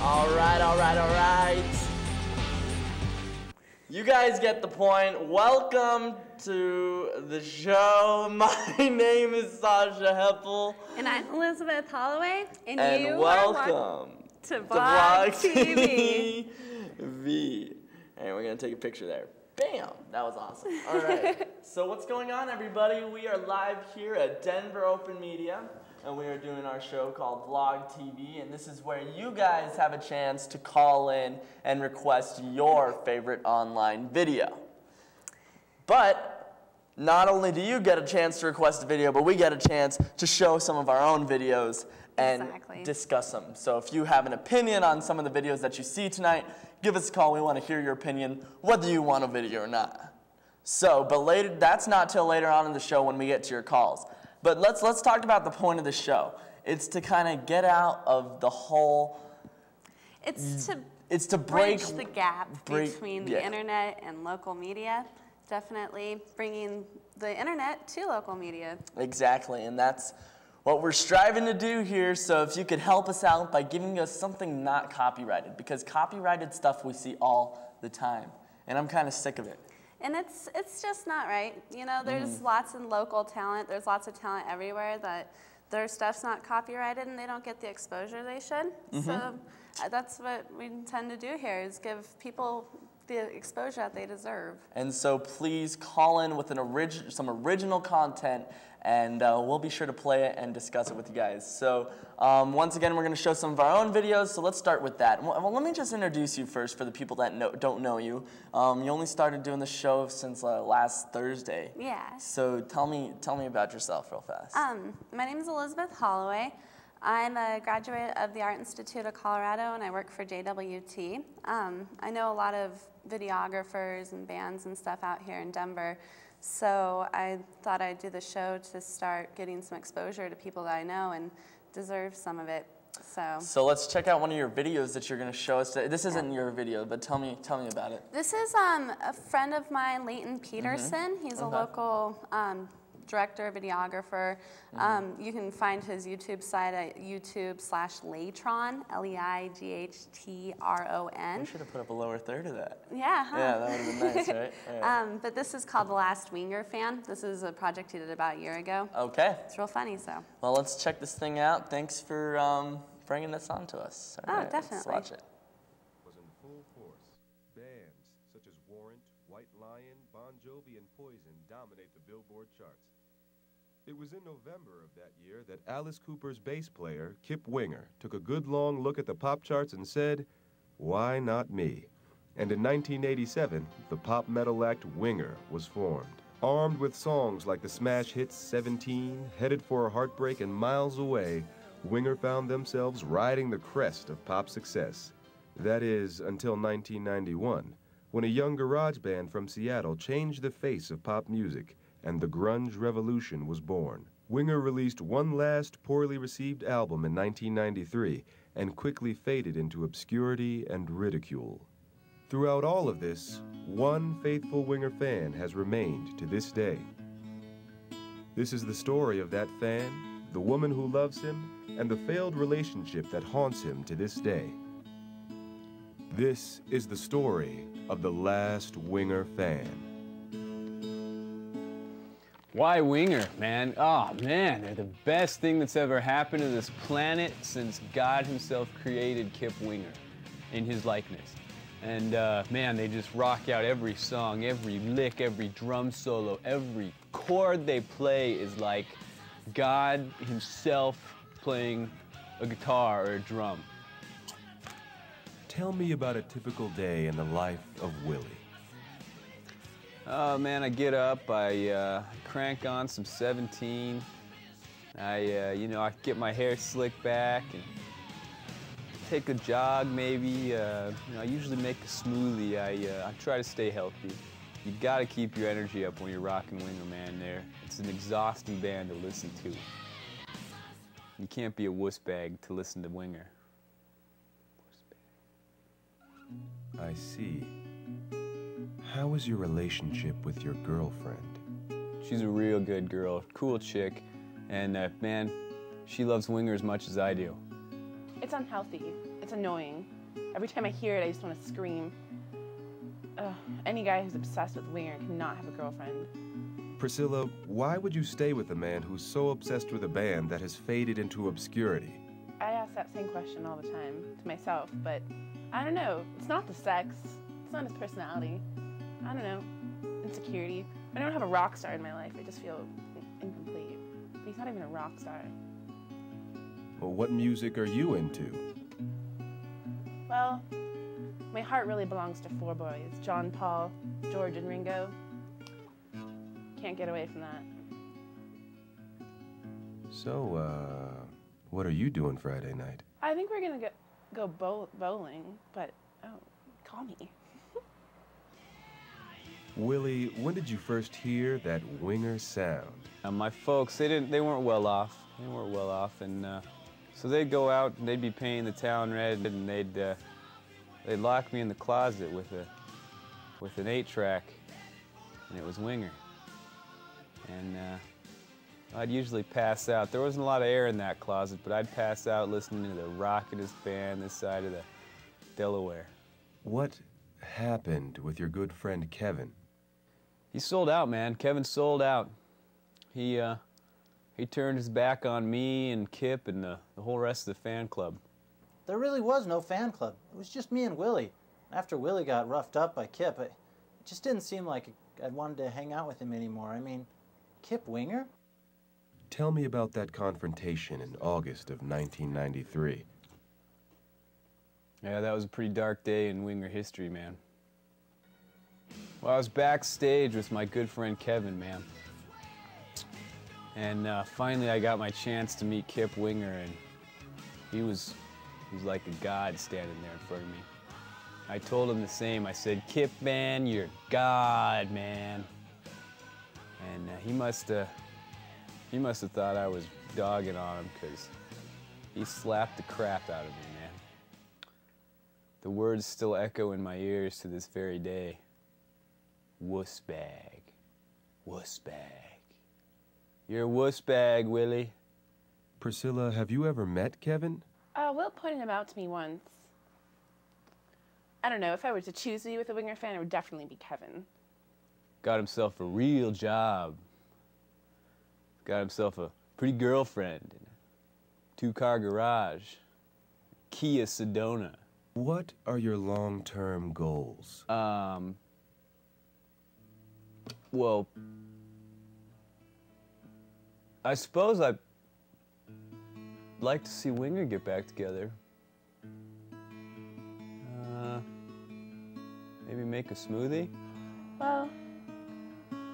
All right. You guys get the point. Welcome to the show. My name is Sasha Heppel. And I'm Elizabeth Holloway. And you welcome to Vlog TV. And we're going to take a picture there. Bam! That was awesome. All right. So what's going on, everybody? We are live here at Denver Open Media, and we are doing our show called Vlog TV, and this is where you guys have a chance to call in and request your favorite online video. But not only do you get a chance to request a video, but we get a chance to show some of our own videos and discuss them. So if you have an opinion on some of the videos that you see tonight, give us a call. We want to hear your opinion, whether you want a video or not. So, but that's not till later on in the show when we get to your calls. But let's talk about the point of the show. It's to kind of get out of the whole. It's to bridge the gap between the internet and local media. Definitely bringing the internet to local media. Exactly, and that's what we're striving to do here. So if you could help us out by giving us something not copyrighted, because copyrighted stuff we see all the time, and I'm kind of sick of it. And it's just not right. You know, there's lots of local talent. There's lots of talent everywhere that their stuff's not copyrighted and they don't get the exposure they should. So that's what we intend to do here, is give people the exposure that they deserve. And so please call in with some original content, and we'll be sure to play it and discuss it with you guys. So once again, we're going to show some of our own videos, so let's start with that. Well, let me just introduce you first for the people that don't know you. You only started doing the show since last Thursday. Yeah. So tell me about yourself real fast. My name is Elizabeth Holloway. I'm a graduate of the Art Institute of Colorado, and I work for JWT. I know a lot of videographers and bands and stuff out here in Denver, so I thought I'd do the show to start getting some exposure to people that I know and deserve some of it. So let's check out one of your videos that you're going to show us today. This isn't your video, but tell me about it. This is a friend of mine, Leighton Peterson. He's a local director, videographer. You can find his YouTube site at YouTube/Leightron, Leightron. We should have put up a lower third of that. Yeah, huh? Yeah, that would have been nice, right? Yeah. But this is called The Last Winger Fan. This is a project he did about a year ago. Okay. It's real funny, so. Well, let's check this thing out. Thanks for bringing this on to us. All right, definitely. Let's watch it. Was in full force. Bands such as Warrant, White Lion, Bon Jovi, and Poison dominate the Billboard charts. It was in November of that year that Alice Cooper's bass player, Kip Winger, took a good long look at the pop charts and said, "Why not me?" And in 1987, the pop metal act Winger was formed. Armed with songs like the smash hits 17, Headed for a Heartbreak, and Miles Away, Winger found themselves riding the crest of pop success. That is, until 1991, when a young garage band from Seattle changed the face of pop music, and the grunge revolution was born. Winger released one last poorly received album in 1993 and quickly faded into obscurity and ridicule. Throughout all of this, one faithful Winger fan has remained to this day. This is the story of that fan, the woman who loves him, and the failed relationship that haunts him to this day. This is the story of the last Winger fan. Why Winger, man? Oh, man, they're the best thing that's ever happened to this planet since God himself created Kip Winger in his likeness. And, man, they just rock out every song, every lick, every drum solo, every chord they play is like God himself playing a guitar or a drum. Tell me about a typical day in the life of Willie. Oh man, I get up, I crank on some 17. I get my hair slicked back and take a jog maybe. I usually make a smoothie. I try to stay healthy. You gotta keep your energy up when you're rocking Winger, man. It's an exhausting band to listen to. You can't be a wuss bag to listen to Winger. I see. How is your relationship with your girlfriend? She's a real good girl, cool chick, and man, she loves Winger as much as I do. It's unhealthy. it's annoying. Every time I hear it, I just want to scream. Ugh, any guy who's obsessed with Winger cannot have a girlfriend. Priscilla, why would you stay with a man who's so obsessed with a band that has faded into obscurity? I ask that same question all the time to myself, but I don't know. It's not the sex. It's not his personality. I don't know. Insecurity. I don't have a rock star in my life. I just feel incomplete. But he's not even a rock star. Well, what music are you into? Well, my heart really belongs to four boys. John, Paul, George, and Ringo. Can't get away from that. So, what are you doing Friday night? I think we're gonna go bowling, but call me. Willie, when did you first hear that Winger sound? My folks, they weren't well off. They weren't well off, and so they'd go out and they'd be painting the town red, and they'd lock me in the closet with an 8-track, and it was Winger. And I'd usually pass out. There wasn't a lot of air in that closet, but I'd pass out listening to the rockin'est band this side of the Delaware. What happened with your good friend Kevin? He sold out, man. Kevin sold out. He turned his back on me and Kip and the whole rest of the fan club. There really was no fan club. It was just me and Willie. After Willie got roughed up by Kip, it just didn't seem like I wanted to hang out with him anymore. I mean, Kip Winger? Tell me about that confrontation in August of 1993. Yeah, that was a pretty dark day in Winger history, man. Well, I was backstage with my good friend Kevin, man. And finally I got my chance to meet Kip Winger, and he was like a god standing there in front of me. I told him the same. I said, "Kip, man, you're God, man." And he must have thought I was dogging on him, because he slapped the crap out of me, man. The words still echo in my ears to this very day. Wuss bag. Wuss bag. You're a wuss bag, Willie. Priscilla, have you ever met Kevin? Will pointed him out to me once. I don't know, if I were to choose to be with a Winger fan, it would definitely be Kevin. Got himself a real job. Got himself a pretty girlfriend and a 2-car garage. Kia Sedona. What are your long-term goals? Well, I suppose I'd like to see Winger get back together. Maybe make a smoothie? Well,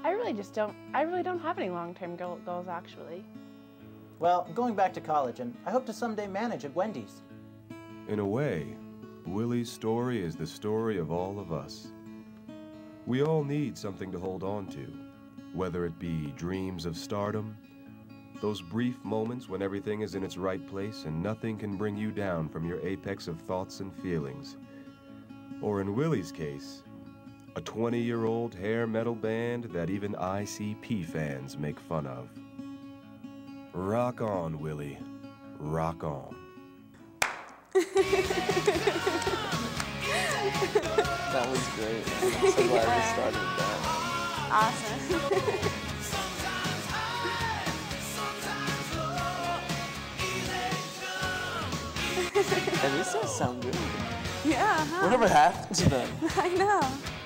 I really don't have any long-term goals, actually. Well, I'm going back to college, and I hope to someday manage at Wendy's. In a way, Willie's story is the story of all of us. We all need something to hold on to, whether it be dreams of stardom, those brief moments when everything is in its right place and nothing can bring you down from your apex of thoughts and feelings, or in Willie's case, a 20-year-old hair metal band that even ICP fans make fun of. Rock on, Willie. Rock on. That was great. I'm so glad we started with that. Awesome. And these guys sound good. Yeah, huh? Whatever happened to them? I know.